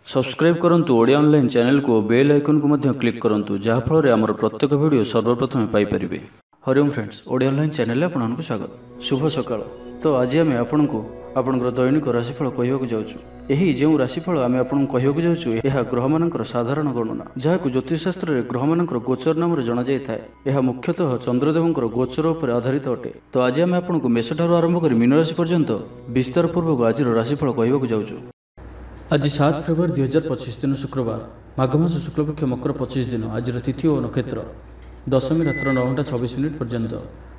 Subscribe करंतु Odia online channel को bell icon को मध्य क्लिक करंतु जहाँ फल आमर प्रत्येक वीडियो सर्वप्रथम Piper. Hariom friends, Odia online channel आपको स्वागत। शुभ सकाळ। तो आज आम आपको आपंकर दैनिक राशिफल कहवाक जाऊँ। यही जो राशिफल आम आपको कहवाक जाऊँ यह ग्रह मानकर साधारण गणना जहाँ ज्योतिषशास्त्र में ग्रह मानकर गोचर नाम जना जाए। यह मुख्यतः चंद्रदेवंकर गोचर पर आधारित अटे। तो आज आम आपको मेष ठारू आरंभ कर मीन राशि पर्यंत विस्तार पूर्वक आज राशिफल कहवाक जाऊँ। आज 7 फेब्रुआरी 2025 दिन शुक्रवार, माघ मास शुक्लपक्ष मकर 25 दिन। आज तिथि और नक्षत्र दशमी रात्र 9:26 पर्यंत,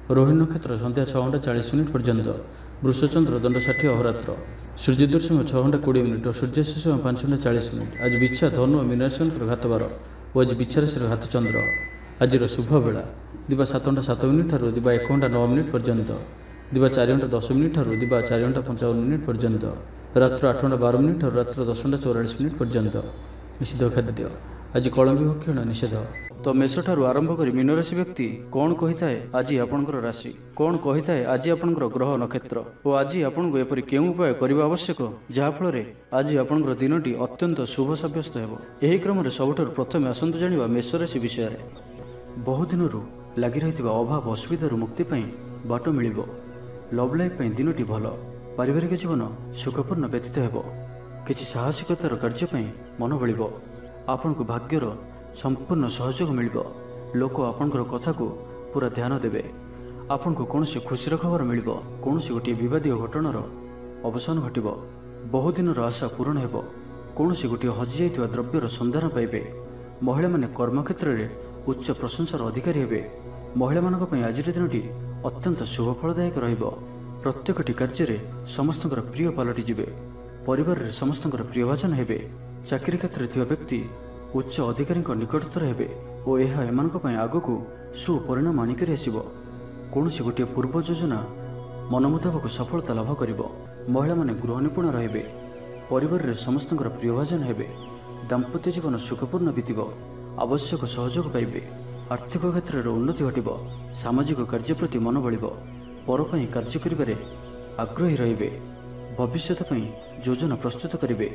रोहिणी नक्षत्र सन्ध्या 6:40 पर्यंत, वृषचंद्र दंड 60 अहोरात्र, सूर्योदय समय 6:20 और सूर्यास्त समय 5:40। आज बिच्छा धनु और मीन राशि घातबार और आज बिच्छा राशि घात चंद्र। आज शुभ बेला दिवा 7:07 ठारू दिवा 1:09 पर्यंत, दिवा 4:10 ठारू दिवा 4:55 पर्यंत, रात्र 8:12 और रात्र 10:44 पर्यंत। निषिद्ध खाद्य आज कलम्बी भक्षण निषेध। तो मेष ठारू आरंभ कर मीन राशि व्यक्ति कौन कही थाए आज आपंकर राशि कौन कही थाए आज आपंकर ग्रह नक्षत्र और आज आपको एपरी केउं उपाय करने आवश्यक जहाँफल आज आपंकर दिनटी अत्यंत शुभ सब्यस्त हो। यही क्रम सबुठार प्रथम आसतु जानिबा मेष राशि विषय। बहु दिन लगी रही अभाव असुविधा मुक्ति बाट मिल। लव लाइफ दिनटी भल। पारिवारिक जीवन सुखपूर्ण व्यतीत हो। किसी साहसिकतार कार्य मन बल। आपण को भाग्यर संपूर्ण सहयोग मिल। लोक आपणकर कथा को पूरा ध्यान देवे। आपण को कौन खुशी खबर मिल। कौन गोटे विवाद घटनार अवसान घट। बहुदिन आशा पूरण हो। कौन गोटे हजि जा द्रव्यर सन्धान पाइबे। महिला माने कर्मक्षेत्र में उच्च प्रशंसार अधिकारी हे। महिला मानक आज दिनटी अत्यंत शुभ फलदायक रहिबो। प्रत्येकटी कार्य समस्त प्रिय पलटिजे। परिवार में समस्त प्रियभाजन हे। चाकरी क्षेत्र में व्यक्ति उच्च अधिकारी निकटतर हे और यह आग को सुपरिणाम आनिक आसब। कौन गोटे पूर्व योजना मन मुताबक सफलता लाभ कर। महिला माने गृह निपुण रे। परिवार में समस्त प्रियभाजन हे। दाम्पत्य जीवन सुखपूर्ण बीतब। आवश्यक सहयोग पाइबे। आर्थिक क्षेत्र में उन्नति घटब। सामाजिक कार्य प्रति मन बल। पर कार्य करिबारे आग्रही रहिबे। भविष्यत योजना प्रस्तुत करिबे।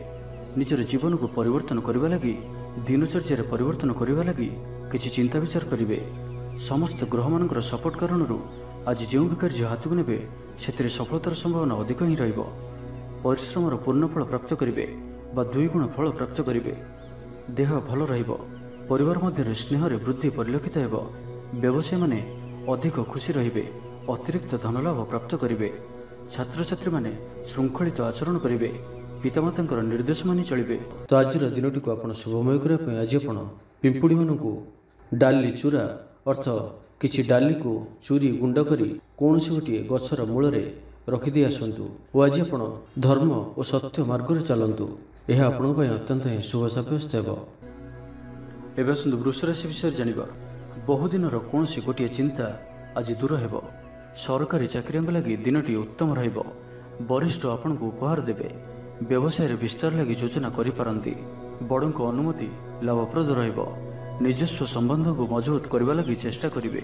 निजर जीवन को परिवर्तन करने लगी दिनचर्या परिवर्तन करने लगी किछि चिंता विचार करिबे। समस्त ग्रह मानकर सपोर्ट कारण आज जो भी कार्य हाथ को नेबे से सफलतार संभावना अधिक ही रहिबो। परिश्रमर पूर्ण फल प्राप्त करिबे बा 2 गुण फल प्राप्त करिबे। देह भल रहिबो। परिवार मध्य स्नेह वृद्धि परिलक्षित हेबो। व्यवसायी माने अधिक खुशी रहिबे। अतिरिक्त धनलाभ प्राप्त करिबे। छात्र छात्री माने श्रृंखलित आचरण करिबे। पितामाता निर्देश मानि चलिबे। तो आज दिनटी को आपण शुभमय करने आज आपण पिंपुड़ी मानकु डाली चूरा अर्थ किछि डाली को चूरी गुंड करी कौन गोटे गछर मूल रखिदे आसतु और आज आपण धर्म और सत्य मार्ग चलतु। यह आपण अत्यंत ही शुभ सब्यस्त हो। एवं आसतु वृष राशि विषय जानिबा। बहुदिन कौन गोटे चिंता आज दूर हेबो। सरकारी चाकरी लगी दिनटी उत्तम रहिबो। वरिष्ठ आपण को उपहार देवे। व्यवसाय विस्तार लगी योजना करिपारंती। बड़ों को अनुमति लाभप्रद रहिबो। निजस्व संबंध को मजबूत करने लगी चेष्टा करिवे।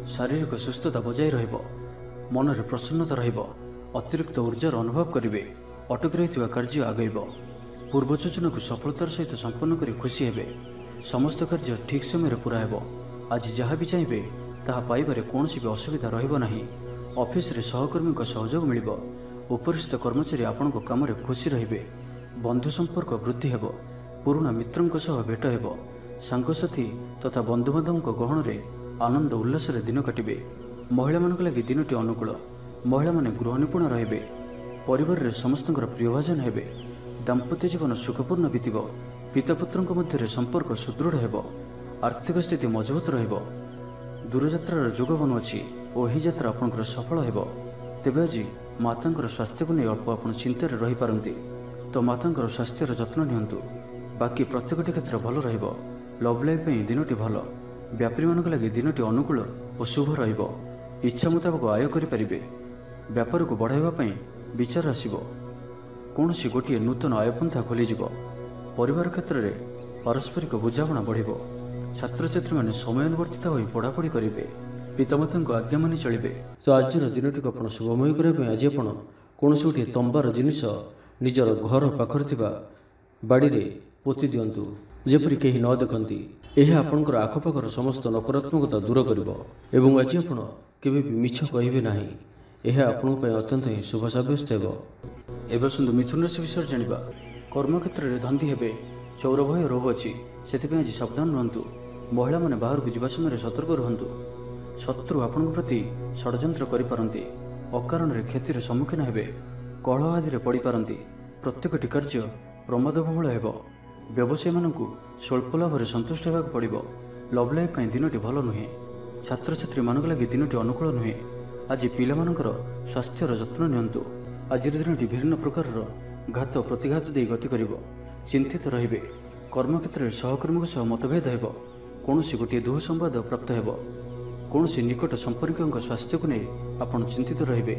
शारीरिक सुस्थता बजाय रहिबो। मन में प्रसन्नता रहिबो। अतिरिक्त ऊर्जार अनुभव करिवे। अटक रही कार्य आगैबो। पूर्व योजना को सफलतार सहित संपन्न करी खुशी हेबे। समस्त कार्य ठीक समय पूरा हेबो। आज जहाँ भी चाहिए ताहा पाइबारे कौन भी असुविधा रहिबो नाही। ऑफिस रे सहकर्मी को सहयोग मिलिबो। उपरिस्थ कर्मचारी आपण को काम रे खुशी रहिबे। बंधु संपर्क वृद्धि हेबो। पुराना मित्रंक सह भेट हेबो। सांगसाथी तथा बंधुबांधव गहन रे आनंद उल्लास रे दिन काटिबे। महिला मानक लगी दिनटी अनुकूल। महिला माने गृह निपुण रहिबे। परिवार रे समस्त प्रियभाजन हेबे। दाम्पत्य जीवन सुखपूर्ण बीतब। पिता पुत्रंक मध्य संपर्क सुदृढ़ हेबो। आर्थिक स्थिति मजबूत रहिबो। दूरयात्रार जोग बनुअछि और यही यात्रा आपंकर सफल हेबो। तेबे आज मातांकर स्वास्थ्य को नहीं अल्प आपण चिंतार रही पारंती। तो मातांकर स्वास्थ्यर जत्न नियंतु। बाकी प्रत्येकटी क्षेत्र भल रहिबो। लव लाइफ दिनटी भल। व्यापारी मानक लगी दिनटी अनुकूल और शुभ रहिबो। इच्छा मुताबक आय करिपारिबे। व्यापार को बढ़ाइबा पई विचार आसिबो। कौन गोटे नूतन आयपंथा खोलिजिबो। परिवार क्षेत्र में पारस्परिक बुझाणा बढ़िबो। छात्र छात्री माने समयानुवर्तित होई पढ़ापढ़ी करिवे। पितामाता आज्ञा मानि चलिबे। तो आज दिनटी को आपण शुभमय करने आज आपण कौन गोटे तंबार जिनिस निजर घर पाखर बाड़ी ପୋତି ଦିଅନ୍ତୁ ଯେପରି କେହି ନ ଦେଖନ୍ତି। ଏହା ଆପଣଙ୍କର ଆଖପାଖର ସମସ୍ତ ନକାରାତ୍ମକତା ଦୂର କରିବ ଏବଂ ଆଜି ଆପଣ କେବେ ବି ମିଛ କହିବେ ନାହିଁ। ଏହା ଆପଣଙ୍କ ପାଇଁ ଅତ୍ୟନ୍ତ ହିଁ ଶୁଭ ସାବ୍ୟସ୍ତ ହେବ। ଏବେ ଆସନ୍ତୁ ମିଥୁନ ରାଶି ବିଷୟରେ ଜାଣିବା। କର୍ମକ୍ଷେତ୍ରରେ ଧନ୍ଦୀ ହେବେ। ଚୌର ଭୟ ରୋଗ ଅଛି, ସେଥିପାଇଁ ଆଜି ସାବଧାନ ରୁହନ୍ତୁ। ମହିଳାମାନେ ବାହାରକୁ ଯିବା ସମୟରେ ସତର୍କ ରୁହନ୍ତୁ। ଶତ୍ରୁ ଆପଣଙ୍କ ପ୍ରତି ଷଡ଼ଯନ୍ତ୍ର କରିପାରନ୍ତି। ଅକାରଣରେ କ୍ଷତିର ସମ୍ମୁଖୀନ ହେବେ। କଳହ ଆଦିରେ ପଡ଼ିପାରନ୍ତି। ପ୍ରତ୍ୟେକଟି କାର୍ଯ୍ୟ ପ୍ରମାଦବହୁଳ ହେବ। ବ୍ୟବସାୟୀମାନଙ୍କୁ ସ୍ୱଳ୍ପ ଲାଭରେ ସନ୍ତୁଷ୍ଟ ହେବାକୁ ପଡ଼ିବ। ଲଭ୍ ଲାଇଫ୍ ପାଇଁ ଦିନଟି ଭଲ ନୁହେଁ। ଛାତ୍ରଛାତ୍ରୀମାନଙ୍କ ଲାଗି ଦିନଟି ଅନୁକୂଳ ନୁହେଁ। ଆଜି ପିଲାମାନଙ୍କର ସ୍ୱାସ୍ଥ୍ୟର ଯତ୍ନ ନିଅନ୍ତୁ। ଆଜିର ଦିନଟି ବିଭିନ୍ନ ପ୍ରକାରର ଘାତ ପ୍ରତିଘାତ ଦେଇ ଗତି କରିବ। ଚିନ୍ତିତ ରହିବେ। କର୍ମକ୍ଷେତ୍ରରେ ସହକର୍ମୀଙ୍କ ସହ ମତଭେଦ ହେବ। କୌଣସି ଗୋଟିଏ ଦୁଃସମ୍ବାଦ ପ୍ରାପ୍ତ ହେବ। କୌଣସି ନିକଟ ସମ୍ପର୍କୀୟଙ୍କ ସ୍ୱାସ୍ଥ୍ୟକୁ ନେଇ ଆପଣ ଚିନ୍ତିତ ରହିବେ।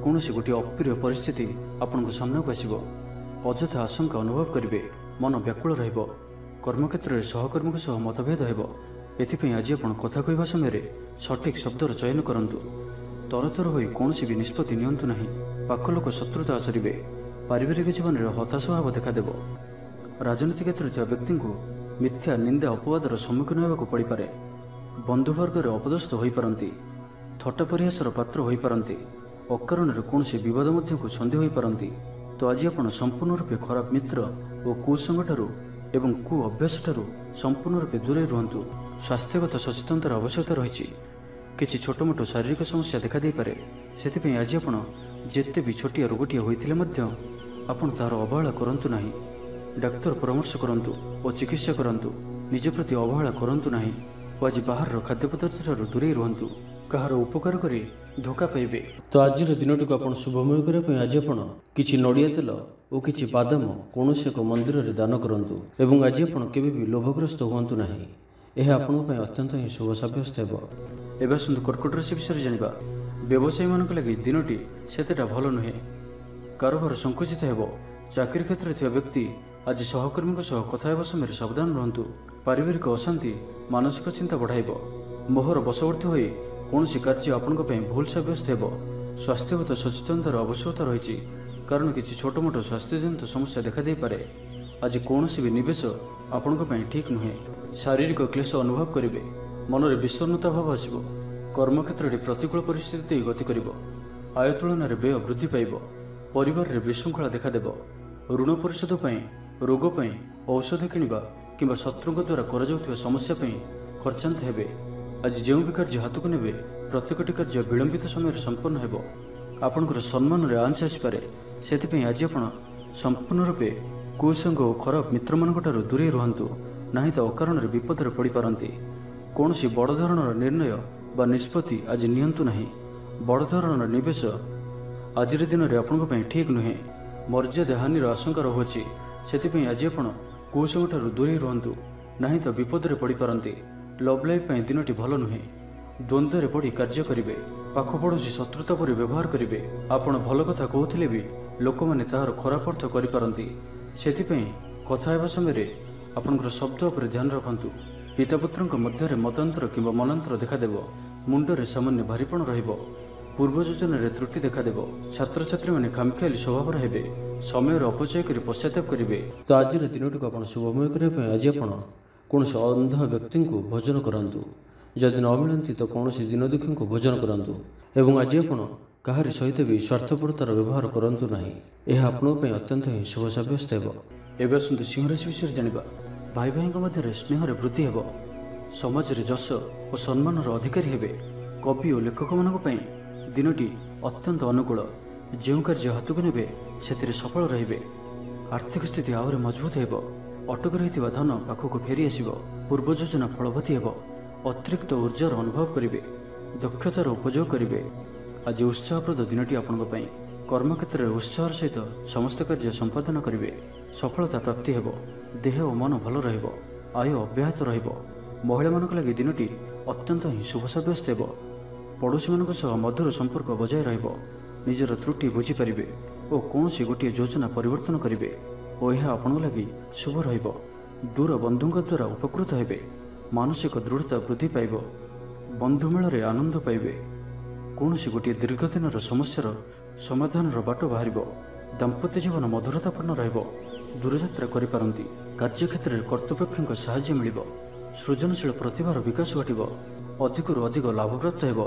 କୌଣସି ଗୋଟିଏ ଅପ୍ରିୟ ପରିସ୍ଥିତି ଆପଣଙ୍କ ସାମ୍ନାକୁ ଆସିବ। ଅଯଥା ଆଶଙ୍କା ଅନୁଭବ କରିବେ। ମନ ବ୍ୟାକୁଳ ରହିବ। କର୍ମକ୍ଷେତ୍ରରେ ସହକର୍ମୀଙ୍କ ସହ ମତଭେଦ ହେବ। ଏଥିପାଇଁ ଆଜି ଆପଣ କଥା କହିବା ସମୟରେ ସଠିକ୍ ଶବ୍ଦର ଚୟନ କରନ୍ତୁ। ତରତର ହୋଇ କୌଣସି ବି ନିଷ୍ପତ୍ତି ନିଅନ୍ତୁ ନାହିଁ। ପାଖ ଲୋକ ଶତ୍ରୁତା ଆଚରିବେ। ପାରିବାରିକ ଜୀବନରେ ହତାଶ ଭାବ ଦେଖାଦେବ। ରାଜନୀତି କ୍ଷେତ୍ରରେ ଥିବା ବ୍ୟକ୍ତିଙ୍କୁ ମିଥ୍ୟା ନିନ୍ଦା ଅପବାଦର ସମ୍ମୁଖୀନ ହେବାକୁ ପଡ଼ିପାରେ। ବନ୍ଧୁବର୍ଗରେ ଅପଦସ୍ଥ ହୋଇପାରନ୍ତି। ଥଟ୍ଟା ପରିହାସର ପାତ୍ର ହୋଇପାରନ୍ତି। ଅକାରଣରେ କୌଣସି ବିବାଦ ମଧ୍ୟକୁ ଛନ୍ଦି ହୋଇପାରନ୍ତି। ତ ଆଜି ଆପଣ ସମ୍ପୂର୍ଣ୍ଣ ରୂପେ ଖରାପ ମିତ୍ର ଓ କୁସଙ୍ଗଠାରୁ ଏବଂ କୁ ଅଭ୍ୟାସଠାରୁ ସମ୍ପୂର୍ଣ୍ଣ ରୂପେ ଦୂରେଇ ରୁହନ୍ତୁ। ସ୍ୱାସ୍ଥ୍ୟଗତ ସଚେତନତାର ଆବଶ୍ୟକତା ରହିଛି। କିଛି ଛୋଟମୋଟ ଶାରୀରିକ ସମସ୍ୟା ଦେଖାଦେଇପାରେ। ସେଥିପାଇଁ ଆଜି ଆପଣ ଯେତେ ବି ଛୋଟିଆ ରୋଗଟିଏ ହୋଇଥିଲେ ମଧ୍ୟ ଆପଣ ତାହାର ଅବହେଳା କରନ୍ତୁ ନାହିଁ। ଡାକ୍ତର ପରାମର୍ଶ କରନ୍ତୁ ଓ ଚିକିତ୍ସା କରନ୍ତୁ। ନିଜ ପ୍ରତି ଅବହେଳା କରନ୍ତୁ ନାହିଁ ଓ ଆଜି ବାହାରର ଖାଦ୍ୟପଦାର୍ଥଠାରୁ ଦୂରେଇ ରୁହନ୍ତୁ। କାହାର ଉପକାର କରି ଧୋକା ପାଇବେ। ତ ଆଜିର ଦିନଟିକୁ ଆପଣ ଶୁଭମୟ କରିବା ପାଇଁ ଆଜି ଆପଣ କିଛି ନଡ଼ିଆ ତେଲ ଓ କିଛି ବାଦାମ କୌଣସି ଏକ ମନ୍ଦିରରେ ଦାନ କରନ୍ତୁ ଏବଂ ଆଜି ଆପଣ କେବେ ବି ଲୋଭଗ୍ରସ୍ତ ହୁଅନ୍ତୁ ନାହିଁ। ଏହା ଆପଣଙ୍କ ପାଇଁ ଅତ୍ୟନ୍ତ ହିଁ ଶୁଭ ସାବ୍ୟସ୍ତ ହେବ। ଏବେ ଆସନ୍ତୁ କର୍କଟ ରାଶି ବିଷୟରେ ଜାଣିବା। ବ୍ୟବସାୟୀମାନଙ୍କ ଲାଗି ଦିନଟି ସେତେଟା ଭଲ ନୁହେଁ। କାରବାର ସଙ୍କୁଚିତ ହେବ। ଚାକିରି କ୍ଷେତ୍ରରେ ଥିବା ବ୍ୟକ୍ତି ଆଜି ସହକର୍ମୀଙ୍କ ସହ କଥା ହେବା ସମୟରେ ସାବଧାନ ରୁହନ୍ତୁ। ପାରିବାରିକ ଅଶାନ୍ତି ମାନସିକ ଚିନ୍ତା ବଢ଼ାଇବ। ମୋହର ବଶବର୍ତ୍ତୀ ହୋଇ କୌଣସି କାର୍ଯ୍ୟ ଆପଣଙ୍କ ପାଇଁ ଭୁଲ ସାବ୍ୟସ୍ତ ହେବ। ସ୍ୱାସ୍ଥ୍ୟଗତ ସଚେତନତାର ଆବଶ୍ୟକତା ରହିଛି, କାରଣ କିଛି ଛୋଟମୋଟ ସ୍ୱାସ୍ଥ୍ୟଜନିତ ସମସ୍ୟା ଦେଖାଦେଇପାରେ। ଆଜି କୌଣସି ବି ନିବେଶ ଆପଣଙ୍କ ପାଇଁ ଠିକ୍ ନୁହେଁ। ଶାରୀରିକ କ୍ଲେଶ ଅନୁଭବ କରିବେ। ମନରେ ବିଷଣ୍ଣତା ଭାବ ଆସିବ। କର୍ମକ୍ଷେତ୍ରଟି ପ୍ରତିକୂଳ ପରିସ୍ଥିତି ଦେଇ ଗତି କରିବ। ଆୟ ତୁଳନାରେ ବ୍ୟୟ ବୃଦ୍ଧି ପାଇବ। ପରିବାରରେ ବିଶୃଙ୍ଖଳା ଦେଖାଦେବ। ଋଣ ପରିଶୋଧ ପାଇଁ, ରୋଗ ପାଇଁ, ଔଷଧ କିଣିବା କିମ୍ବା ଶତ୍ରୁଙ୍କ ଦ୍ୱାରା କରାଯାଉଥିବା ସମସ୍ୟା ପାଇଁ ଖର୍ଚ୍ଚାନ୍ତ ହେବେ। ଆଜି ଯେଉଁ ବି କାର୍ଯ୍ୟ ହାତକୁ ନେବେ ପ୍ରତ୍ୟେକଟି କାର୍ଯ୍ୟ ବିଳମ୍ବିତ ସମୟରେ ସମ୍ପନ୍ନ ହେବ। ଆପଣଙ୍କର ସମ୍ମାନରେ ଆଞ୍ଚ ଆସିପାରେ। ସେଥିପାଇଁ ଆଜି ଆପଣ ସମ୍ପୂର୍ଣ୍ଣ ରୂପେ କୁସଙ୍ଗ ଓ ଖରାପ ମିତ୍ରମାନଙ୍କଠାରୁ ଦୂରେଇ ରୁହନ୍ତୁ, ନାହିଁ ତ ଅକାରଣରେ ବିପଦରେ ପଡ଼ିପାରନ୍ତି। କୌଣସି ବଡ଼ ଧରଣର ନିର୍ଣ୍ଣୟ ବା ନିଷ୍ପତ୍ତି ଆଜି ନିଅନ୍ତୁ ନାହିଁ। ବଡ଼ ଧରଣର ନିବେଶ ଆଜିର ଦିନରେ ଆପଣଙ୍କ ପାଇଁ ଠିକ୍ ନୁହେଁ। ମର୍ଯ୍ୟାଦା ହାନିର ଆଶଙ୍କା ରହୁଅଛି। ସେଥିପାଇଁ ଆଜି ଆପଣ କୁସଙ୍ଗଠାରୁ ଦୂରେଇ ରୁହନ୍ତୁ, ନାହିଁ ତ ବିପଦରେ ପଡ଼ିପାରନ୍ତି। ଲଭ୍ ଲାଇଫ୍ ପାଇଁ ଦିନଟି ଭଲ ନୁହେଁ। ଦ୍ୱନ୍ଦ୍ୱରେ ପଡ଼ି କାର୍ଯ୍ୟ କରିବେ। ପାଖ ପଡ଼ୋଶୀ ଶତ୍ରୁତା ପରି ବ୍ୟବହାର କରିବେ। ଆପଣ ଭଲ କଥା କହୁଥିଲେ ବି ଲୋକମାନେ ତାହାର ଖରାପ ଅର୍ଥ କରିପାରନ୍ତି। ସେଥିପାଇଁ କଥା ହେବା ସମୟରେ ଆପଣଙ୍କର ଶବ୍ଦ ଉପରେ ଧ୍ୟାନ ରଖନ୍ତୁ। ପିତାପୁତ୍ରଙ୍କ ମଧ୍ୟରେ ମତାନ୍ତର କିମ୍ବା ମନାନ୍ତର ଦେଖାଦେବ। ମୁଣ୍ଡରେ ସାମାନ୍ୟ ଭାରିପଣ ରହିବ। ପୂର୍ବ ଯୋଜନାରେ ତ୍ରୁଟି ଦେଖାଦେବ। ଛାତ୍ରଛାତ୍ରୀମାନେ ଖାମଖିଆଲି ସ୍ୱଭାବର ହେବେ। ସମୟର ଅପଚୟ କରି ପଶ୍ଚାତାପ କରିବେ। ତ ଆଜିର ଦିନଟିକୁ ଆପଣ ଶୁଭମୟ କରିବା ପାଇଁ ଆଜି ଆପଣ କୌଣସି ଅନ୍ଧ ବ୍ୟକ୍ତିଙ୍କୁ ଭୋଜନ କରାନ୍ତୁ। ଯଦି ନ ମିଳନ୍ତି ତ କୌଣସି ଦିନ ଦୁଃଖୀଙ୍କୁ ଭୋଜନ କରନ୍ତୁ ଏବଂ ଆଜି ଆପଣ କାହାରି ସହିତ ବି ସ୍ୱାର୍ଥପରତାର ବ୍ୟବହାର କରନ୍ତୁ ନାହିଁ। ଏହା ଆପଣଙ୍କ ପାଇଁ ଅତ୍ୟନ୍ତ ହିଁ ଶୁଭ ସାବ୍ୟସ୍ତ ହେବ। ଏବେ ଆସନ୍ତୁ ସିଂହରାଶି ବିଷୟରେ ଜାଣିବା। ଭାଇ ଭାଇଙ୍କ ମଧ୍ୟରେ ସ୍ନେହରେ ବୃଦ୍ଧି ହେବ। ସମାଜରେ ଯଶ ଓ ସମ୍ମାନର ଅଧିକାରୀ ହେବେ। କବି ଓ ଲେଖକମାନଙ୍କ ପାଇଁ ଦିନଟି ଅତ୍ୟନ୍ତ ଅନୁକୂଳ। ଯେଉଁ କାର୍ଯ୍ୟ ହାତକୁ ନେବେ ସେଥିରେ ସଫଳ ରହିବେ। ଆର୍ଥିକ ସ୍ଥିତି ଆହୁରି ମଜବୁତ ହେବ। ଅଟକି ରହିଥିବା ଧନ ପାଖକୁ ଫେରି ଆସିବ। ପୂର୍ବ ଯୋଜନା ଫଳବତୀ ହେବ। ଅତିରିକ୍ତ ଉର୍ଜାର ଅନୁଭବ କରିବେ। ଦକ୍ଷତାର ଉପଯୋଗ କରିବେ। ଆଜି ଉତ୍ସାହପ୍ରଦ ଦିନଟି ଆପଣଙ୍କ ପାଇଁ। କର୍ମକ୍ଷେତ୍ରରେ ଉତ୍ସାହର ସହିତ ସମସ୍ତ କାର୍ଯ୍ୟ ସମ୍ପାଦନ କରିବେ। ସଫଳତା ପ୍ରାପ୍ତି ହେବ। ଦେହ ଓ ମନ ଭଲ ରହିବ। ଆୟ ଅବ୍ୟାହତ ରହିବ। ମହିଳାମାନଙ୍କ ଲାଗି ଦିନଟି ଅତ୍ୟନ୍ତ ହିଁ ଶୁଭ ସାବ୍ୟସ୍ତ ହେବ। ପଡ଼ୋଶୀମାନଙ୍କ ସହ ମଧୁର ସମ୍ପର୍କ ବଜାୟ ରହିବ। ନିଜର ତ୍ରୁଟି ବୁଝିପାରିବେ ଓ କୌଣସି ଗୋଟିଏ ଯୋଜନା ପରିବର୍ତ୍ତନ କରିବେ ଓ ଏହା ଆପଣଙ୍କ ଲାଗି ଶୁଭ ରହିବ। ଦୂର ବନ୍ଧୁଙ୍କ ଦ୍ୱାରା ଉପକୃତ ହେବେ। ମାନସିକ ଦୃଢ଼ତା ବୃଦ୍ଧି ପାଇବ। ବନ୍ଧୁମେଳରେ ଆନନ୍ଦ ପାଇବେ। କୌଣସି ଗୋଟିଏ ଦୀର୍ଘଦିନର ସମସ୍ୟାର ସମାଧାନର ବାଟ ବାହାରିବ। ଦାମ୍ପତ୍ୟ ଜୀବନ ମଧୁରତାପୂର୍ଣ୍ଣ ରହିବ। ଦୂରଯାତ୍ରା କରିପାରନ୍ତି। କାର୍ଯ୍ୟକ୍ଷେତ୍ରରେ କର୍ତ୍ତୃପକ୍ଷଙ୍କ ସାହାଯ୍ୟ ମିଳିବ। ସୃଜନଶୀଳ ପ୍ରତିଭାର ବିକାଶ ଘଟିବ। ଅଧିକରୁ ଅଧିକ ଲାଭପ୍ରାପ୍ତ ହେବ।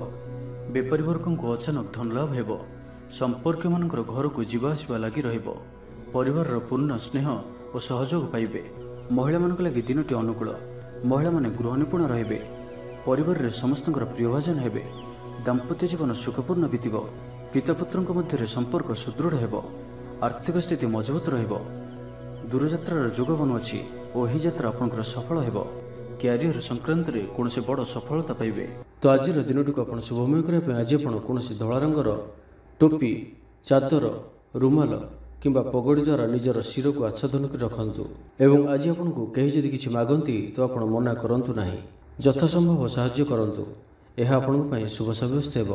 ବେପାରୀ ବର୍ଗଙ୍କୁ ଅଚାନକ ଧନଲାଭ ହେବ। ସମ୍ପର୍କୀୟମାନଙ୍କର ଘରକୁ ଯିବା ଆସିବା ଲାଗି ରହିବ। ପରିବାରର ପୂର୍ଣ୍ଣ ସ୍ନେହ ଓ ସହଯୋଗ ପାଇବେ। ମହିଳାମାନଙ୍କ ଲାଗି ଦିନଟି ଅନୁକୂଳ। ମହିଳାମାନେ ଗୃହ ନିପୁଣ ରହିବେ। ପରିବାରରେ ସମସ୍ତଙ୍କର ପ୍ରିୟଭାଜନ ହେବେ। ଦାମ୍ପତ୍ୟ ଜୀବନ ସୁଖପୂର୍ଣ୍ଣ ବିତିବ। ପିତାପୁତ୍ରଙ୍କ ମଧ୍ୟରେ ସମ୍ପର୍କ ସୁଦୃଢ଼ ହେବ। ଆର୍ଥିକ ସ୍ଥିତି ମଜବୁତ ରହିବ। ଦୂରଯାତ୍ରାର ଯୋଗ ବନୁଅଛି ଓ ଏହି ଯାତ୍ରା ଆପଣଙ୍କର ସଫଳ ହେବ। କ୍ୟାରିୟର ସଂକ୍ରାନ୍ତରେ କୌଣସି ବଡ଼ ସଫଳତା ପାଇବେ। ତ ଆଜିର ଦିନଟିକୁ ଆପଣ ଶୁଭମୟ କରିବା ପାଇଁ ଆଜି ଆପଣ କୌଣସି ଧଳା ରଙ୍ଗର ଟୋପି, ଚାଦର, ରୁମାଲ କିମ୍ବା ପଗଡ଼ି ଦ୍ୱାରା ନିଜର ଶିରକୁ ଆଚ୍ଛାଦନ କରି ରଖନ୍ତୁ। ଏବଂ ଆଜି ଆପଣଙ୍କୁ କେହି ଯଦି କିଛି ମାଗନ୍ତି ତ ଆପଣ ମନା କରନ୍ତୁ ନାହିଁ। ଯଥାସମ୍ଭବ ସାହାଯ୍ୟ କରନ୍ତୁ। ଏହା ଆପଣଙ୍କ ପାଇଁ ଶୁଭ ସାବ୍ୟସ୍ତ ହେବ।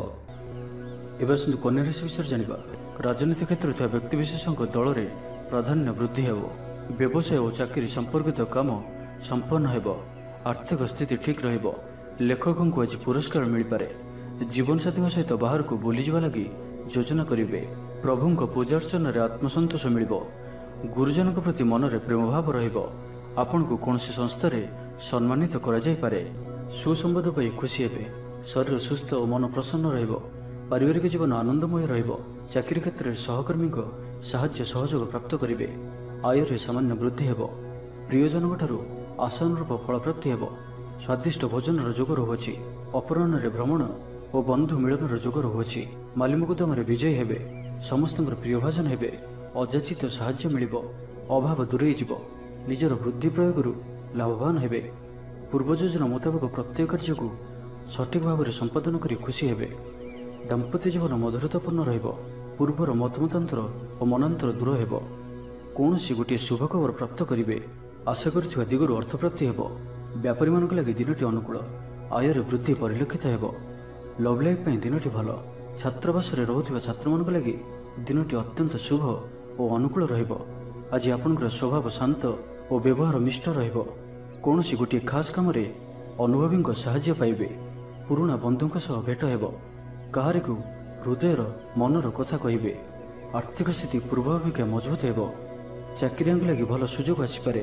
ଏବେ ଆସନ୍ତୁ କନ୍ୟା ରାଶି ବିଷୟରେ ଜାଣିବା। ରାଜନୀତି କ୍ଷେତ୍ରରେ ଥିବା ବ୍ୟକ୍ତିବିଶେଷଙ୍କ ଦଳରେ ପ୍ରାଧାନ୍ୟ ବୃଦ୍ଧି ହେବ। ବ୍ୟବସାୟ ଓ ଚାକିରି ସମ୍ପର୍କିତ କାମ ସମ୍ପନ୍ନ ହେବ। ଆର୍ଥିକ ସ୍ଥିତି ଠିକ୍ ରହିବ। ଲେଖକଙ୍କୁ ଆଜି ପୁରସ୍କାର ମିଳିପାରେ। ଜୀବନସାଥୀଙ୍କ ସହିତ ବାହାରକୁ ବୁଲିଯିବା ଲାଗି ଯୋଜନା କରିବେ। ପ୍ରଭୁଙ୍କ ପୂଜାର୍ଚ୍ଚନାରେ ଆତ୍ମସନ୍ତୋଷ ମିଳିବ। ଗୁରୁଜନଙ୍କ ପ୍ରତି ମନରେ ପ୍ରେମଭାବ ରହିବ। ଆପଣଙ୍କୁ କୌଣସି ସଂସ୍ଥାରେ ସମ୍ମାନିତ କରାଯାଇପାରେ। ସୁସମ୍ବାଦ ପାଇ ଖୁସି ହେବେ। ଶରୀର ସୁସ୍ଥ ଓ ମନ ପ୍ରସନ୍ନ ରହିବ। ପାରିବାରିକ ଜୀବନ ଆନନ୍ଦମୟ ରହିବ। ଚାକିରି କ୍ଷେତ୍ରରେ ସହକର୍ମୀଙ୍କ ସାହାଯ୍ୟ ସହଯୋଗ ପ୍ରାପ୍ତ କରିବେ। ଆୟରେ ସାମାନ୍ୟ ବୃଦ୍ଧି ହେବ। ପ୍ରିୟଜନଙ୍କଠାରୁ ଆଶାନୁରୂପ ଫଳପ୍ରାପ୍ତି ହେବ। ସ୍ୱାଦିଷ୍ଟ ଭୋଜନର ଯୋଗ ରହୁଅଛି। ଅପରାହ୍ନରେ ଭ୍ରମଣ ଓ ବନ୍ଧୁ ମିଳନର ଯୋଗ ରହୁଅଛି। ମାଲିମୁକଦ୍ଦମାରେ ବିଜୟୀ ହେବେ। ସମସ୍ତଙ୍କର ପ୍ରିୟଭାଜନ ହେବେ। ଅଯାଚିତ ସାହାଯ୍ୟ ମିଳିବ। ଅଭାବ ଦୂରେଇ ଯିବ। ନିଜର ବୁଦ୍ଧି ପ୍ରୟୋଗରୁ ଲାଭବାନ ହେବେ। ପୂର୍ବ ଯୋଜନା ମୁତାବକ ପ୍ରତ୍ୟେକ କାର୍ଯ୍ୟକୁ ସଠିକ୍ ଭାବରେ ସମ୍ପାଦନ କରି ଖୁସି ହେବେ। ଦାମ୍ପତ୍ୟ ଜୀବନ ମଧୁରତାପୂର୍ଣ୍ଣ ରହିବ। ପୂର୍ବର ମତମତାନ୍ତର ଓ ମନାନ୍ତର ଦୂର ହେବ। କୌଣସି ଗୋଟିଏ ଶୁଭ ଖବର ପ୍ରାପ୍ତ କରିବେ। ଆଶା କରୁଥିବା ଦିଗରୁ ଅର୍ଥପ୍ରାପ୍ତି ହେବ। ବ୍ୟାପାରୀମାନଙ୍କ ଲାଗି ଦିନଟି ଅନୁକୂଳ। ଆୟରେ ବୃଦ୍ଧି ପରିଲକ୍ଷିତ ହେବ। ଲଭ୍ ଲାଇଫ୍ ପାଇଁ ଦିନଟି ଭଲ। ଛାତ୍ରାବାସରେ ରହୁଥିବା ଛାତ୍ରମାନଙ୍କ ଲାଗି ଦିନଟି ଅତ୍ୟନ୍ତ ଶୁଭ ଓ ଅନୁକୂଳ ରହିବ। ଆଜି ଆପଣଙ୍କର ସ୍ୱଭାବ ଶାନ୍ତ ଓ ବ୍ୟବହାର ମିଷ୍ଟ ରହିବ। କୌଣସି ଗୋଟିଏ ଖାସ୍ କାମରେ ଅନୁଭବୀଙ୍କ ସାହାଯ୍ୟ ପାଇବେ। ପୁରୁଣା ବନ୍ଧୁଙ୍କ ସହ ଭେଟ ହେବ। କାହାରିକୁ ହୃଦୟର ମନର କଥା କହିବେ। ଆର୍ଥିକ ସ୍ଥିତି ପୂର୍ବ ଅପେକ୍ଷା ମଜବୁତ ହେବ। ଚାକିରିଆଙ୍କ ଲାଗି ଭଲ ସୁଯୋଗ ଆସିପାରେ।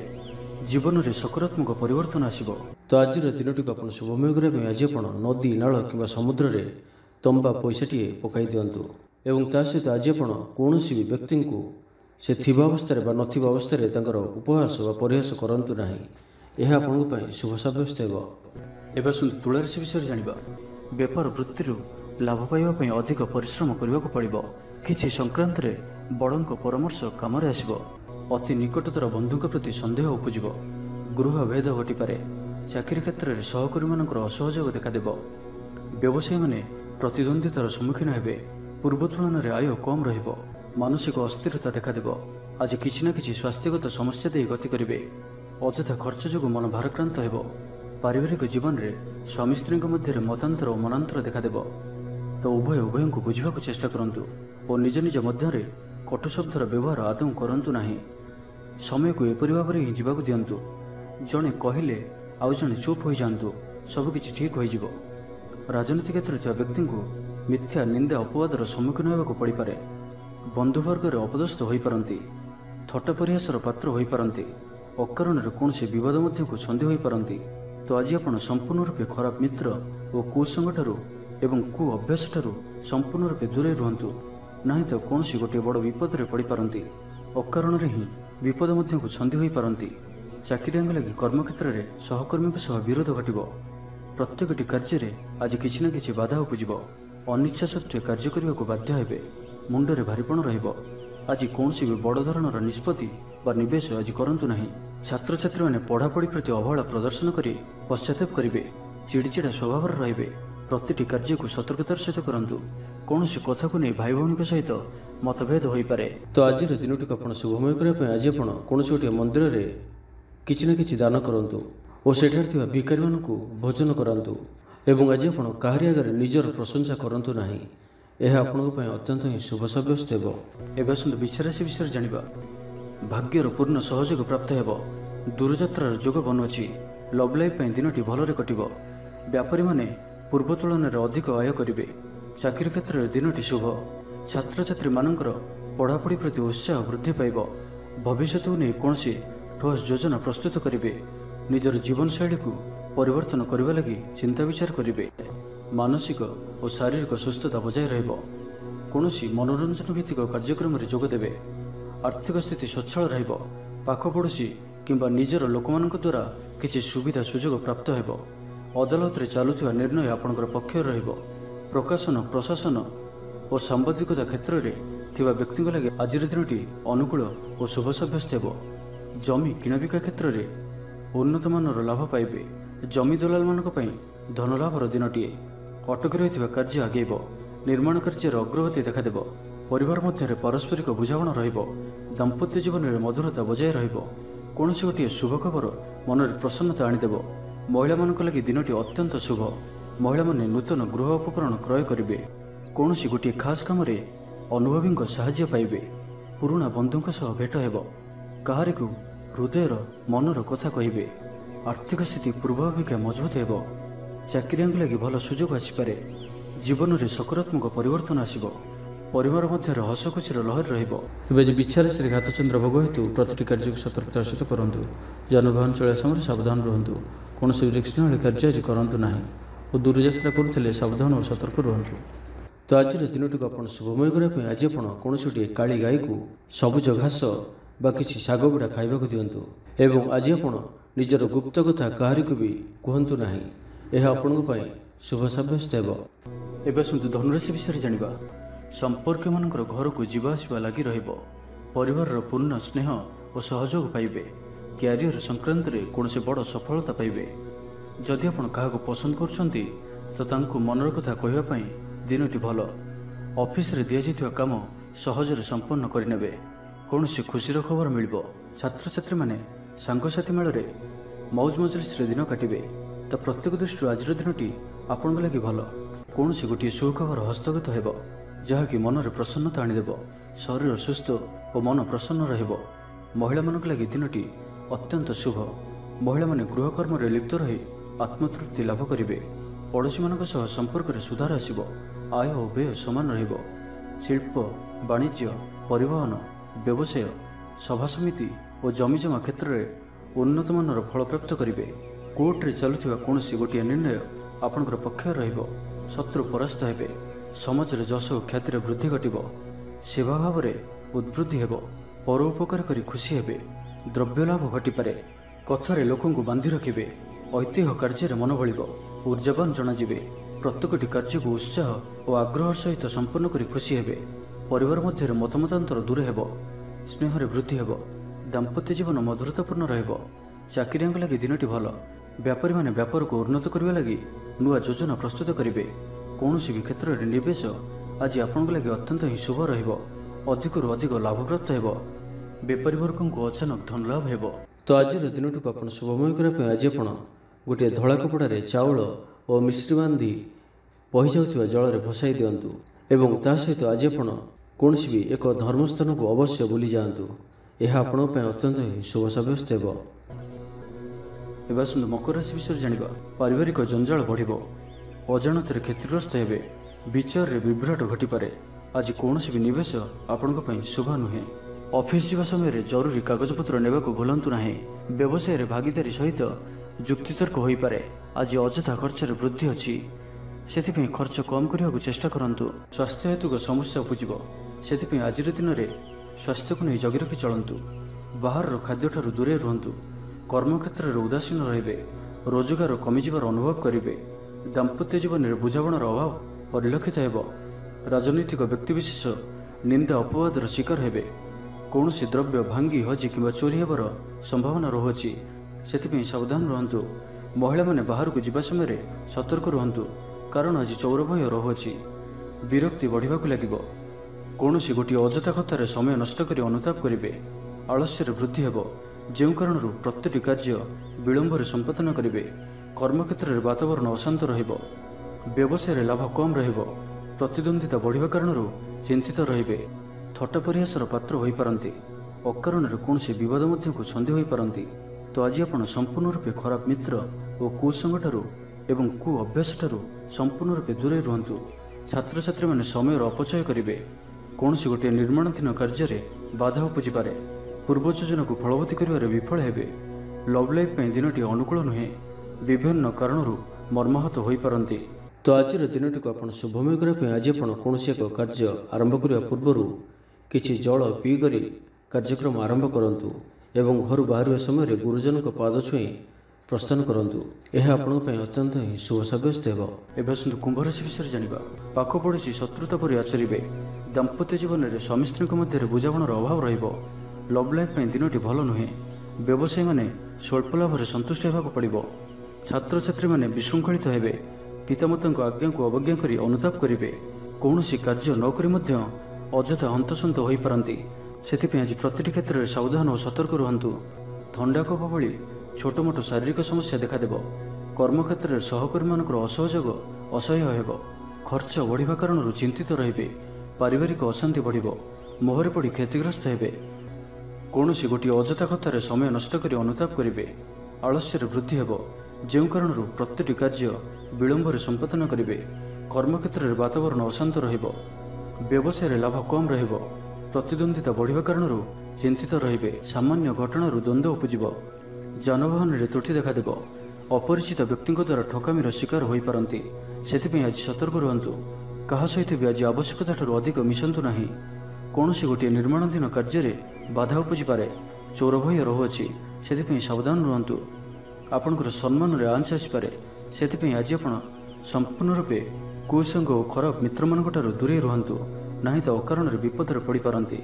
ଜୀବନରେ ସକାରାତ୍ମକ ପରିବର୍ତ୍ତନ ଆସିବ। ତ ଆଜିର ଦିନଟିକୁ ଆପଣ ଶୁଭମୟ କରିବା ପାଇଁ ଆଜି ଆପଣ ନଦୀ, ନାଳ କିମ୍ବା ସମୁଦ୍ରରେ ତମ୍ବା ପଇସାଟିଏ ପକାଇ ଦିଅନ୍ତୁ। ଏବଂ ତା ସହିତ ଆଜି ଆପଣ କୌଣସି ବି ବ୍ୟକ୍ତିଙ୍କୁ ସେ ଥିବା ଅବସ୍ଥାରେ ବା ନଥିବା ଅବସ୍ଥାରେ ତାଙ୍କର ଉପହାସ ବା ପରିହାସ କରନ୍ତୁ ନାହିଁ। ଏହା ଆପଣଙ୍କ ପାଇଁ ଶୁଭ ସାବ୍ୟସ୍ତ ହେବ। ଏବେ ଆସନ୍ତୁ ତୁଳା ରାଶି ବିଷୟରେ ଜାଣିବା। ବେପାର ବୃତ୍ତିରୁ ଲାଭ ପାଇବା ପାଇଁ ଅଧିକ ପରିଶ୍ରମ କରିବାକୁ ପଡ଼ିବ। କିଛି ସଂକ୍ରାନ୍ତରେ ବଡ଼ଙ୍କ ପରାମର୍ଶ କାମରେ ଆସିବ। ଅତି ନିକଟତର ବନ୍ଧୁଙ୍କ ପ୍ରତି ସନ୍ଦେହ ଉପୁଜିବ। ଗୃହ ଭେଦ ଘଟିପାରେ। ଚାକିରି କ୍ଷେତ୍ରରେ ସହକର୍ମୀମାନଙ୍କର ଅସହଯୋଗ ଦେଖାଦେବ। ବ୍ୟବସାୟୀମାନେ ପ୍ରତିଦ୍ୱନ୍ଦ୍ୱିତାର ସମ୍ମୁଖୀନ ହେବେ। ପୂର୍ବ ତୁଳନାରେ ଆୟ କମ୍ ରହିବ। ମାନସିକ ଅସ୍ଥିରତା ଦେଖାଦେବ। ଆଜି କିଛି ନା କିଛି ସ୍ୱାସ୍ଥ୍ୟଗତ ସମସ୍ୟା ଦେଇ ଗତି କରିବେ। ଅଯଥା ଖର୍ଚ୍ଚ ଯୋଗୁଁ ମନ ଭାରାକ୍ରାନ୍ତ ହେବ। ପାରିବାରିକ ଜୀବନରେ ସ୍ୱାମୀ ସ୍ତ୍ରୀଙ୍କ ମଧ୍ୟରେ ମତାନ୍ତର ଓ ମନାନ୍ତର ଦେଖାଦେବ। ତ ଉଭୟଙ୍କୁ ବୁଝିବାକୁ ଚେଷ୍ଟା କରନ୍ତୁ ଓ ନିଜ ନିଜ ମଧ୍ୟରେ କଟୁ ଶବ୍ଦର ବ୍ୟବହାର ଆଦୌ କରନ୍ତୁ ନାହିଁ। ସମୟକୁ ଏପରି ଭାବରେ ହିଁ ଯିବାକୁ ଦିଅନ୍ତୁ। ଜଣେ କହିଲେ ଆଉ ଜଣେ ଚୁପ୍ ହୋଇଯାଆନ୍ତୁ। ସବୁକିଛି ଠିକ୍ ହୋଇଯିବ। ରାଜନୀତି କ୍ଷେତ୍ରରେ ଥିବା ବ୍ୟକ୍ତିଙ୍କୁ ମିଥ୍ୟା ନିନ୍ଦା ଅପବାଦର ସମ୍ମୁଖୀନ ହେବାକୁ ପଡ଼ିପାରେ। ବନ୍ଧୁବର୍ଗରେ ଅପଦସ୍ଥ ହୋଇପାରନ୍ତି। ଥଟ୍ଟା ପରିହାସର ପାତ୍ର ହୋଇପାରନ୍ତି। ଅକାରଣରେ କୌଣସି ବିବାଦ ମଧ୍ୟକୁ ଛନ୍ଦି ହୋଇପାରନ୍ତି। ତ ଆଜି ଆପଣ ସମ୍ପୂର୍ଣ୍ଣ ରୂପେ ଖରାପ ମିତ୍ର ଓ କୁସଙ୍ଗଠାରୁ ଏବଂ କୁ ଅଭ୍ୟାସଠାରୁ ସମ୍ପୂର୍ଣ୍ଣ ରୂପେ ଦୂରେଇ ରୁହନ୍ତୁ। ନାହିଁ ତ କୌଣସି ଗୋଟିଏ ବଡ଼ ବିପଦରେ ପଡ଼ିପାରନ୍ତି। ଅକାରଣରେ ହିଁ ବିପଦ ମଧ୍ୟକୁ ଛନ୍ଦି ହୋଇପାରନ୍ତି। ଚାକିରିଆଙ୍କ ଲାଗି କର୍ମକ୍ଷେତ୍ରରେ ସହକର୍ମୀଙ୍କ ସହ ବିରୋଧ ଘଟିବ। ପ୍ରତ୍ୟେକଟି କାର୍ଯ୍ୟରେ ଆଜି କିଛି ନା କିଛି ବାଧା ଉପୁଜିବ। ଅନିଚ୍ଛା ସତ୍ତ୍ୱେ କାର୍ଯ୍ୟ କରିବାକୁ ବାଧ୍ୟ ହେବେ। ମୁଣ୍ଡରେ ଭାରିପଣ ରହିବ। ଆଜି କୌଣସି ବି ବଡ଼ ଧରଣର ନିଷ୍ପତ୍ତି ବା ନିବେଶ ଆଜି କରନ୍ତୁ ନାହିଁ। ଛାତ୍ରଛାତ୍ରୀମାନେ ପଢ଼ାପଢ଼ି ପ୍ରତି ଅବହେଳା ପ୍ରଦର୍ଶନ କରି ପଶ୍ଚାତାପ କରିବେ। ଚିଡ଼ିଚିଡ଼ା ସ୍ୱଭାବର ରହିବେ। ପ୍ରତିଟି କାର୍ଯ୍ୟକୁ ସତର୍କତାର ସହିତ କରନ୍ତୁ। କୌଣସି କଥାକୁ ନେଇ ଭାଇ ଭଉଣୀଙ୍କ ସହିତ ମତଭେଦ ହୋଇପାରେ। ତ ଆଜିର ଦିନଟିକୁ ଆପଣ ଶୁଭମୟ କରିବା ପାଇଁ ଆଜି ଆପଣ କୌଣସି ଗୋଟିଏ ମନ୍ଦିରରେ କିଛି ନା କିଛି ଦାନ କରନ୍ତୁ ଓ ସେଠାରେ ଥିବା ଭିକାରୀମାନଙ୍କୁ ଭୋଜନ କରାନ୍ତୁ। ଏବଂ ଆଜି ଆପଣ କାହାରି ଆଗରେ ନିଜର ପ୍ରଶଂସା କରନ୍ତୁ ନାହିଁ। ଏହା ଆପଣଙ୍କ ପାଇଁ ଅତ୍ୟନ୍ତ ହିଁ ଶୁଭ ସାବ୍ୟସ୍ତ ହେବ। ଏବେ ଆସନ୍ତୁ ବୃଷ ରାଶି ବିଷୟରେ ଜାଣିବା। ଭାଗ୍ୟର ପୂର୍ଣ୍ଣ ସହଯୋଗ ପ୍ରାପ୍ତ ହେବ। ଦୂରଯାତ୍ରାର ଯୋଗ ବନୁଅଛି। ଲଭ୍ ଲାଇଫ୍ ପାଇଁ ଦିନଟି ଭଲରେ କଟିବ। ବ୍ୟାପାରୀମାନେ ପୂର୍ବ ତୁଳନାରେ ଅଧିକ ଆୟ କରିବେ। ଚାକିରି କ୍ଷେତ୍ରରେ ଦିନଟି ଶୁଭ। ଛାତ୍ରଛାତ୍ରୀମାନଙ୍କର ପଢ଼ାପଢ଼ି ପ୍ରତି ଉତ୍ସାହ ବୃଦ୍ଧି ପାଇବ। ଭବିଷ୍ୟତକୁ ନେଇ କୌଣସି ठोस योजना प्रस्तुत करेंगे। निजर जीवनशैली को परिवर्तन करने लगी चिंता विचार करेंगे। मानसिक और शारीरिक सुस्थता बजाय रहिबो। कौनसी मनोरंजन भित्तिक कार्यक्रम में जोगदेवे। आर्थिक स्थिति सच्छल रहिबो। पाखपड़ोशी किंबा निजर लोकमानक द्वारा किछि सुविधा सुजोग प्राप्त हेबो। अदालत रे चालुथिबा निर्णय आपणकर पक्ष रहिबो। प्रकाशन प्रशासन और सांबादिकता क्षेत्र में थिबा व्यक्ति लगे आज दिनटी अनुकूल और शुभ साब्यस्त हेबो। जमी किणाबिका क्षेत्र में उन्नत मानर लाभ पाइबे। जमी दलाल मानक पई धन लाभर दिनटीए। अटकी रही कार्य आगेब। निर्माण कार्यर अग्रगति देखादेव। परिवार मध्य पारस्परिक बुझामणा रहिबो। दाम्पत्य जीवन में मधुरता बजाय रहिबो। कौनसी गोटे शुभ खबर मन में प्रसन्नता आनीदेव। महिला मानक लगी दिनटी अत्यंत शुभ। महिला माने नूतन गृह उपकरण क्रय करेंगे। कौनसी गोटे खास काम अनुभवी साहाय्य पाइबे। पुराणा बंधुक सह भेट हेबो। काहारी को हृदयर मनर कथा कहिबे। आर्थिक स्थिति पूर्व अपेक्षा मजबूत हेबो। चाकरिया लगी भल सुजोग आसीपारे। जीवन में सकारात्मक परिवर्तन आसिबो। परिवार मध्य हस खुशीर लहर रहिबो। तेज विचार श्री घातचंद्र भोग हेतु प्रति कार्य को सतर्कतार सहित करूँ। जानवाहन चलवा समय सावधान रुहतु। कौन रिस्क न कार्य आज करूँ ना और दूरयात्रा करुले सावधान और सतर्क रुहतु। तो आज दिनटी को आप शुभमय करने आज आप कौन गोटे काली गाई को सबुज घास बा किसी शाग गुड़ा खाइबा दिंतु। एवं आज आप निजर गुप्त कथा काहारी को भी कहतु ना। यह आपण शुभ साब्यस्त हेब। एवं सुनतु धनुराशि विषय जानिबा। संपर्क मानकर घर को जीवा आसवा लगी रहिबो। परिवार पूर्ण स्नेह और सहयोग पाइबे। क्यारियर संक्रांत में कौन से बड़ सफलता पाइबे। जदि आपण काहाको पसंद करछंती तो तांको मनर कथा कहवाई दिनटी भल। ऑफिस रे दिया जाइथिबा काम सहजरे संपन्न करिनेबे। कौन से खुशीर खबर मिलिबो। छात्र छात्री माने सांगसाथी मेल रे मौज मजलिस दिन काटिबे। तो प्रत्येक दृष्टि आज दिनटी आपण लगी भल। कौन से गोटे सुखबर हस्तगत हेबो जहाँकि मन में प्रसन्नता आनीदेव। शरीर सुस्थ और मन प्रसन्न रहिबो। महिला मानक लगी दिनटी अत्यंत शुभ। महिला माने गृहकर्म रे लिप्त रही आत्मतृप्ति लाभ करिवे। पड़ोशी मानक सह संपर्क में सुधार आसिबो। आय और व्यय समान रहिबो। शिल्प वाणिज्य परिवहन व्यवसाय सभा समिति और जमीजमा क्षेत्र में उन्नत मानर फल प्राप्त करेंगे। कोर्ट रे चलुथिबा कौनसी गोटे निर्णय आपणकर पक्ष रहिबो। शत्रु परास्त हेबे। समाज रे जश और ख्यातिर वृद्धि घटिबो। सेवा भाव में उद्वृद्धि हेबो। परोपकार करी खुशी हेबे। द्रव्य लाभ घटिपारे। कथारे लोकंकु बांधि रखिबे। ऐतिह्य कार्य मन बळिबो। ऊर्जावान जनाजिबे। प्रत्येकटी कार्य को उत्साह और आग्रह सहित संपन्न करी खुशी हेबे। परिवार मध्य मतमतांतर दूर हेबो। स्नेह वृद्धि हेबो। दाम्पत्य जीवन मधुरतापूर्ण रहिबो। चाकरिया लगी दिनटी भल। व्यापारी माने व्यापार को उन्नत करने लगी नुआ योजना प्रस्तुत करेंगे। कौन भी क्षेत्र में निवेश आज आपण लगे अत्यंत ही शुभ रहिबो। अधिक अधिक लाभ प्राप्त हेबो। बेपारी वर्ग को अचानक धन लाभ हेबो। तो आज दिनटी को आप शुभमय करने आज आप गोटे धला कपड़े चाउल और मिश्री बांधि बही जाउथिबा जल में भसाई दिंतु। एवं ता सहित आज आप कौन भी एक धर्मस्थान को अवश्य बुली जातु। यह आपण अत्यंत ही शुभ साब्यस्त हेब। एवं मकर राशि विषय जानिबा। पारिवारिक जंजाल बढ़िबो। अजाणत क्षतिग्रस्त हेबे। विचार रे विभ्राट घटिपारे। आज कौन भी निवेश आपण शुभ नुहे। ऑफिस जावा समय जरूरी कागजपत्र नेबा को भूलंतु नाही। व्यवसाय रे भागीदारी सहित जुक्तितर्क होई पारे। आज अଯଥା खर्च वृद्धि अच्छी से खर्च कम करने को चेष्टा करंतु। स्वास्थ्य हेतु समस्या उपजिबो। से आज दिन में स्वास्थ्य को नहीं जगी रखी चलतु। बाहर खाद्य ठारू दूरे रुहतु। कर्मक्षेत्र में उदासीन रहिबे। रोजगार कमिजिबार अनुभव करेंगे। दाम्पत्य जीवन में बुझामणार अभाव परिलक्षित हेबो। राजनैतिक व्यक्तिविशेष निंदा अपवादर शिकार हेबे। कौन से द्रव्य भांगी हजि कि चोरी हेबार संभावना रहुछि। से सावधान रुहतु। महिला माने बाहर को जीवा समय सतर्क रुहतु कारण आज चौर भय रहुछि। विरक्ति बढ़िबा को लागिबो। कौन सी गोटे अଯଥା कथार समय नष्ट कर अनुताप करेंगे। आलस्य वृद्धि हेबो। जो कारण प्रत्येक कार्य विलंब संपादन करेंगे। कर्मक्षेत्र में वातावरण अशांत रहिबो। व्यवसाय लाभ कम रहिबो। प्रतिद्वंदिता बढ़िबा कारण चिंतित रहिबे। थट्टा परिहासर पात्र होई पारंती। अकारण कौन से विवाद मध्य को छंदी होई पारंती। तो आज आप संपूर्ण रूपे खराब मित्र और कुसंग ठारू एवं कु अभ्यास ठारू संपूर्ण रूपे दूरे रुहतु। छात्र छात्री माने समय अपचय करेंगे। कौन से गोटे निर्माणाधीन कार्य बाधा उपजिपारे। ପୂର୍ବ ଯୋଜନାକୁ ଫଳବତୀ କରିବାରେ ବିଫଳ ହେବେ। ଲଭ୍ ଲାଇଫ୍ ପାଇଁ ଦିନଟି ଅନୁକୂଳ ନୁହେଁ। ବିଭିନ୍ନ କାରଣରୁ ମର୍ମାହତ ହୋଇପାରନ୍ତି। ତ ଆଜିର ଦିନଟିକୁ ଆପଣ ଶୁଭମୟ କରିବା ପାଇଁ ଆଜି ଆପଣ କୌଣସି ଏକ କାର୍ଯ୍ୟ ଆରମ୍ଭ କରିବା ପୂର୍ବରୁ କିଛି ଜଳ ପିଇକରି କାର୍ଯ୍ୟକ୍ରମ ଆରମ୍ଭ କରନ୍ତୁ ଏବଂ ଘରୁ ବାହାରିବା ସମୟରେ ଗୁରୁଜନଙ୍କ ପାଦ ଛୁଇଁ ପ୍ରସ୍ଥାନ କରନ୍ତୁ। ଏହା ଆପଣଙ୍କ ପାଇଁ ଅତ୍ୟନ୍ତ ହିଁ ଶୁଭ ସାବ୍ୟସ୍ତ ହେବ। ଏବେ ଆସନ୍ତୁ କୁମ୍ଭ ରାଶି ବିଷୟରେ ଜାଣିବା। ପାଖ ପଡ଼ୋଶୀ ଶତ୍ରୁତା ପରି ଆଚରିବେ। ଦାମ୍ପତ୍ୟ ଜୀବନରେ ସ୍ୱାମୀ ସ୍ତ୍ରୀଙ୍କ ମଧ୍ୟରେ ବୁଝାମଣାର ଅଭାବ ରହିବ। ଲଭ୍ ଲାଇଫ୍ ପାଇଁ ଦିନଟି ଭଲ ନୁହେଁ। ବ୍ୟବସାୟୀମାନେ ସ୍ୱଳ୍ପ ଲାଭରେ ସନ୍ତୁଷ୍ଟ ହେବାକୁ ପଡ଼ିବ। ଛାତ୍ରଛାତ୍ରୀମାନେ ବିଶୃଙ୍ଖଳିତ ହେବେ। ପିତାମାତାଙ୍କ ଆଜ୍ଞାକୁ ଅବଜ୍ଞା କରି ଅନୁତାପ କରିବେ। କୌଣସି କାର୍ଯ୍ୟ ନ କରି ମଧ୍ୟ ଅଯଥା ହନ୍ତସନ୍ତ ହୋଇପାରନ୍ତି। ସେଥିପାଇଁ ଆଜି ପ୍ରତିଟି କ୍ଷେତ୍ରରେ ସାବଧାନ ଓ ସତର୍କ ରୁହନ୍ତୁ। ଥଣ୍ଡା କଫ ଭଳି ଛୋଟ ମୋଟ ଶାରୀରିକ ସମସ୍ୟା ଦେଖାଦେବ। କର୍ମକ୍ଷେତ୍ରରେ ସହକର୍ମୀମାନଙ୍କର ଅସହଯୋଗ ଅସହ୍ୟ ହେବ। ଖର୍ଚ୍ଚ ବଢ଼ିବା କାରଣରୁ ଚିନ୍ତିତ ରହିବେ। ପାରିବାରିକ ଅଶାନ୍ତି ବଢ଼ିବ। ମୋହରେ ପଡ଼ି କ୍ଷତିଗ୍ରସ୍ତ ହେବେ। କୌଣସି ଗୋଟିଏ ଅଯଥା କଥାରେ ସମୟ ନଷ୍ଟ କରି ଅନୁତାପ କରିବେ। ଆଳସ୍ୟରେ ବୃଦ୍ଧି ହେବ, ଯେଉଁ କାରଣରୁ ପ୍ରତିଟି କାର୍ଯ୍ୟ ବିଳମ୍ବରେ ସମ୍ପାଦନ କରିବେ। କର୍ମକ୍ଷେତ୍ରରେ ବାତାବରଣ ଅଶାନ୍ତ ରହିବ। ବ୍ୟବସାୟରେ ଲାଭ କମ୍ ରହିବ। ପ୍ରତିଦ୍ୱନ୍ଦିତା ବଢ଼ିବା କାରଣରୁ ଚିନ୍ତିତ ରହିବେ। ସାମାନ୍ୟ ଘଟଣାରୁ ଦ୍ୱନ୍ଦ୍ୱ ଉପୁଜିବ। ଯାନବାହନରେ ତ୍ରୁଟି ଦେଖାଦେବ। ଅପରିଚିତ ବ୍ୟକ୍ତିଙ୍କ ଦ୍ୱାରା ଠକାମିର ଶିକାର ହୋଇପାରନ୍ତି। ସେଥିପାଇଁ ଆଜି ସତର୍କ ରୁହନ୍ତୁ। କାହା ସହିତ ବି ଆଜି ଆବଶ୍ୟକତାଠାରୁ ଅଧିକ ମିଶନ୍ତୁ ନାହିଁ। କୌଣସି ଗୋଟିଏ ନିର୍ମାଣାଧୀନ କାର୍ଯ୍ୟରେ ବାଧା ଉପୁଜିପାରେ। ଚୋର ଭୟ ରହୁଅଛି, ସେଥିପାଇଁ ସାବଧାନ ରୁହନ୍ତୁ। ଆପଣଙ୍କର ସମ୍ମାନରେ ଆଞ୍ଚ ଆସିପାରେ। ସେଥିପାଇଁ ଆଜି ଆପଣ ସମ୍ପୂର୍ଣ୍ଣ ରୂପେ କୁସଙ୍ଗ ଓ ଖରାପ ମିତ୍ରମାନଙ୍କଠାରୁ ଦୂରେଇ ରୁହନ୍ତୁ, ନାହିଁ ତ ଅକାରଣରେ ବିପଦରେ ପଡ଼ିପାରନ୍ତି।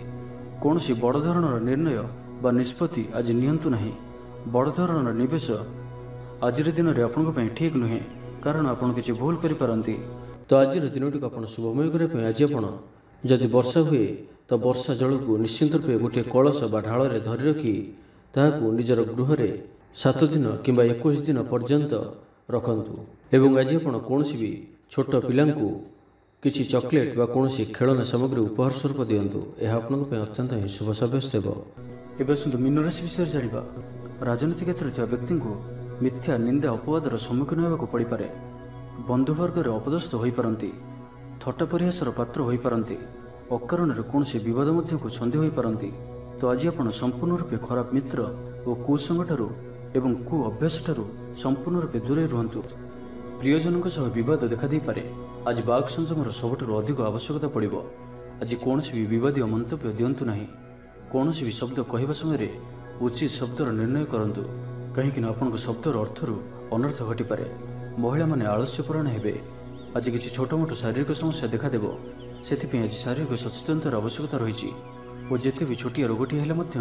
କୌଣସି ବଡ଼ ଧରଣର ନିର୍ଣ୍ଣୟ ବା ନିଷ୍ପତ୍ତି ଆଜି ନିଅନ୍ତୁ ନାହିଁ। ବଡ଼ ଧରଣର ନିବେଶ ଆଜିର ଦିନରେ ଆପଣଙ୍କ ପାଇଁ ଠିକ୍ ନୁହେଁ, କାରଣ ଆପଣ କିଛି ଭୁଲ କରିପାରନ୍ତି। ତ ଆଜିର ଦିନଟିକୁ ଆପଣ ଶୁଭମୟ କରିବା ପାଇଁ ଆଜି ଆପଣ ଯଦି ବର୍ଷା ହୁଏ ତ ବର୍ଷା ଜଳକୁ ନିଶ୍ଚିନ୍ତ ରୂପେ ଗୋଟିଏ କଳସ ବା ଢାଳରେ ଧରି ରଖି ତାହାକୁ ନିଜର ଗୃହରେ 7 ଦିନ କିମ୍ବା 21 ଦିନ ପର୍ଯ୍ୟନ୍ତ ରଖନ୍ତୁ। ଏବଂ ଆଜି ଆପଣ କୌଣସି ବି ଛୋଟ ପିଲାଙ୍କୁ କିଛି ଚକୋଲେଟ୍ ବା କୌଣସି ଖେଳନା ସାମଗ୍ରୀ ଉପହାର ସ୍ୱରୂପ ଦିଅନ୍ତୁ। ଏହା ଆପଣଙ୍କ ପାଇଁ ଅତ୍ୟନ୍ତ ହିଁ ଶୁଭ ସାବ୍ୟସ୍ତ ହେବ। ଏବେ ଆସନ୍ତୁ ମୀନ ରାଶି ବିଷୟରେ ଜାଣିବା। ରାଜନୀତି କ୍ଷେତ୍ରରେ ଥିବା ବ୍ୟକ୍ତିଙ୍କୁ ମିଥ୍ୟା ନିନ୍ଦା ଅପବାଦର ସମ୍ମୁଖୀନ ହେବାକୁ ପଡ଼ିପାରେ। ବନ୍ଧୁବର୍ଗରେ ଅପଦସ୍ଥ ହୋଇପାରନ୍ତି। ଥଟ୍ଟା ପରିହାସର ପାତ୍ର ହୋଇପାରନ୍ତି। ଅକାରଣରେ କୌଣସି ବିବାଦ ମଧ୍ୟକୁ ଛନ୍ଦି ହୋଇପାରନ୍ତି। ତ ଆଜି ଆପଣ ସମ୍ପୂର୍ଣ୍ଣ ରୂପେ ଖରାପ ମିତ୍ର ଓ କୁସଙ୍ଗଠାରୁ ଏବଂ କୁ ଅଭ୍ୟାସଠାରୁ ସମ୍ପୂର୍ଣ୍ଣ ରୂପେ ଦୂରେଇ ରୁହନ୍ତୁ। ପ୍ରିୟଜନଙ୍କ ସହ ବିବାଦ ଦେଖାଦେଇପାରେ। ଆଜି ବାକ୍ ସଂଯମର ସବୁଠାରୁ ଅଧିକ ଆବଶ୍ୟକତା ପଡ଼ିବ। ଆଜି କୌଣସି ବି ବିବାଦୀୟ ମନ୍ତବ୍ୟ ଦିଅନ୍ତୁ ନାହିଁ। କୌଣସି ବି ଶବ୍ଦ କହିବା ସମୟରେ ଉଚିତ ଶବ୍ଦର ନିର୍ଣ୍ଣୟ କରନ୍ତୁ, କାହିଁକି ନା ଆପଣଙ୍କ ଶବ୍ଦର ଅର୍ଥରୁ ଅନର୍ଥ ଘଟିପାରେ। ମହିଳାମାନେ ଆଳସ୍ୟପରାୟଣ ହେବେ। ଆଜି କିଛି ଛୋଟ ମୋଟ ଶାରୀରିକ ସମସ୍ୟା ଦେଖାଦେବ। ସେଥିପାଇଁ ଆଜି ଶାରୀରିକ ସଚେତନତାର ଆବଶ୍ୟକତା ରହିଛି ଓ ଯେତେ ବି ଛୋଟିଆ ରୋଗଟିଏ ହେଲେ ମଧ୍ୟ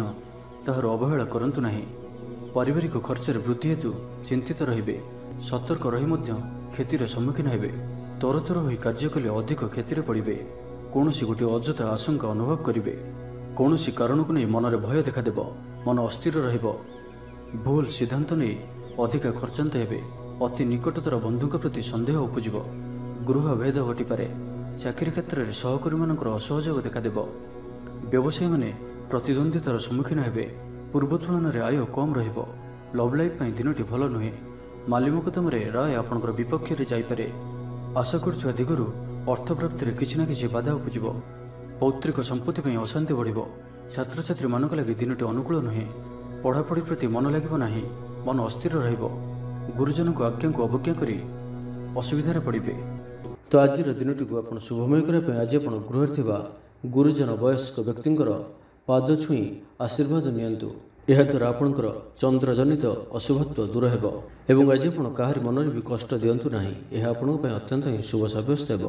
ତାହାର ଅବହେଳା କରନ୍ତୁ ନାହିଁ। ପାରିବାରିକ ଖର୍ଚ୍ଚରେ ବୃଦ୍ଧି ହେତୁ ଚିନ୍ତିତ ରହିବେ। ସତର୍କ ରହି ମଧ୍ୟ କ୍ଷତିର ସମ୍ମୁଖୀନ ହେବେ। ତରତର ହୋଇ କାର୍ଯ୍ୟ କଲେ ଅଧିକ କ୍ଷତିରେ ପଡ଼ିବେ। କୌଣସି ଗୋଟିଏ ଅଯଥା ଆଶଙ୍କା ଅନୁଭବ କରିବେ। କୌଣସି କାରଣକୁ ନେଇ ମନରେ ଭୟ ଦେଖାଦେବ। ମନ ଅସ୍ଥିର ରହିବ। ଭୁଲ ସିଦ୍ଧାନ୍ତ ନେଇ ଅଧିକା ଖର୍ଚ୍ଚାନ୍ତ ହେବେ। ଅତି ନିକଟତର ବନ୍ଧୁଙ୍କ ପ୍ରତି ସନ୍ଦେହ ଉପୁଜିବ। ଗୃହ ଭେଦ ଘଟିପାରେ। ଚାକିରି କ୍ଷେତ୍ରରେ ସହକର୍ମୀମାନଙ୍କର ଅସହଯୋଗ ଦେଖାଦେବ। ବ୍ୟବସାୟୀମାନେ ପ୍ରତିଦ୍ୱନ୍ଦିତାର ସମ୍ମୁଖୀନ ହେବେ। ପୂର୍ବ ତୁଳନାରେ ଆୟ କମ୍ ରହିବ। ଲଭ୍ ଲାଇଫ୍ ପାଇଁ ଦିନଟି ଭଲ ନୁହେଁ। ମାଲି ମୋକଦ୍ଦମାରେ ରାୟ ଆପଣଙ୍କର ବିପକ୍ଷରେ ଯାଇପାରେ। ଆଶା କରୁଥିବା ଦିଗରୁ ଅର୍ଥପ୍ରାପ୍ତିରେ କିଛି ନା କିଛି ବାଧା ଉପୁଜିବ। ପୌତ୍ରିକ ସମ୍ପତ୍ତି ପାଇଁ ଅଶାନ୍ତି ବଢ଼ିବ। ଛାତ୍ରଛାତ୍ରୀମାନଙ୍କ ଲାଗି ଦିନଟି ଅନୁକୂଳ ନୁହେଁ। ପଢ଼ାପଢ଼ି ପ୍ରତି ମନ ଲାଗିବ ନାହିଁ। ମନ ଅସ୍ଥିର ରହିବ। ଗୁରୁଜନଙ୍କ ଆଜ୍ଞାକୁ ଅବଜ୍ଞା କରି ଅସୁବିଧାରେ ପଡ଼ିବେ। ତ ଆଜିର ଦିନଟିକୁ ଆପଣ ଶୁଭମୟ କରିବା ପାଇଁ ଆଜି ଆପଣ ଗୃହରେ ଥିବା ଗୁରୁଜନ ବୟସ୍କ ବ୍ୟକ୍ତିଙ୍କର ପାଦ ଛୁଇଁ ଆଶୀର୍ବାଦ ନିଅନ୍ତୁ। ଏହାଦ୍ୱାରା ଆପଣଙ୍କର ଚନ୍ଦ୍ରଜନିତ ଅଶୁଭତ୍ୱ ଦୂର ହେବ ଏବଂ ଆଜି ଆପଣ କାହାରି ମନରେ ବି କଷ୍ଟ ଦିଅନ୍ତୁ ନାହିଁ। ଏହା ଆପଣଙ୍କ ପାଇଁ ଅତ୍ୟନ୍ତ ହିଁ ଶୁଭ ସାବ୍ୟସ୍ତ ହେବ।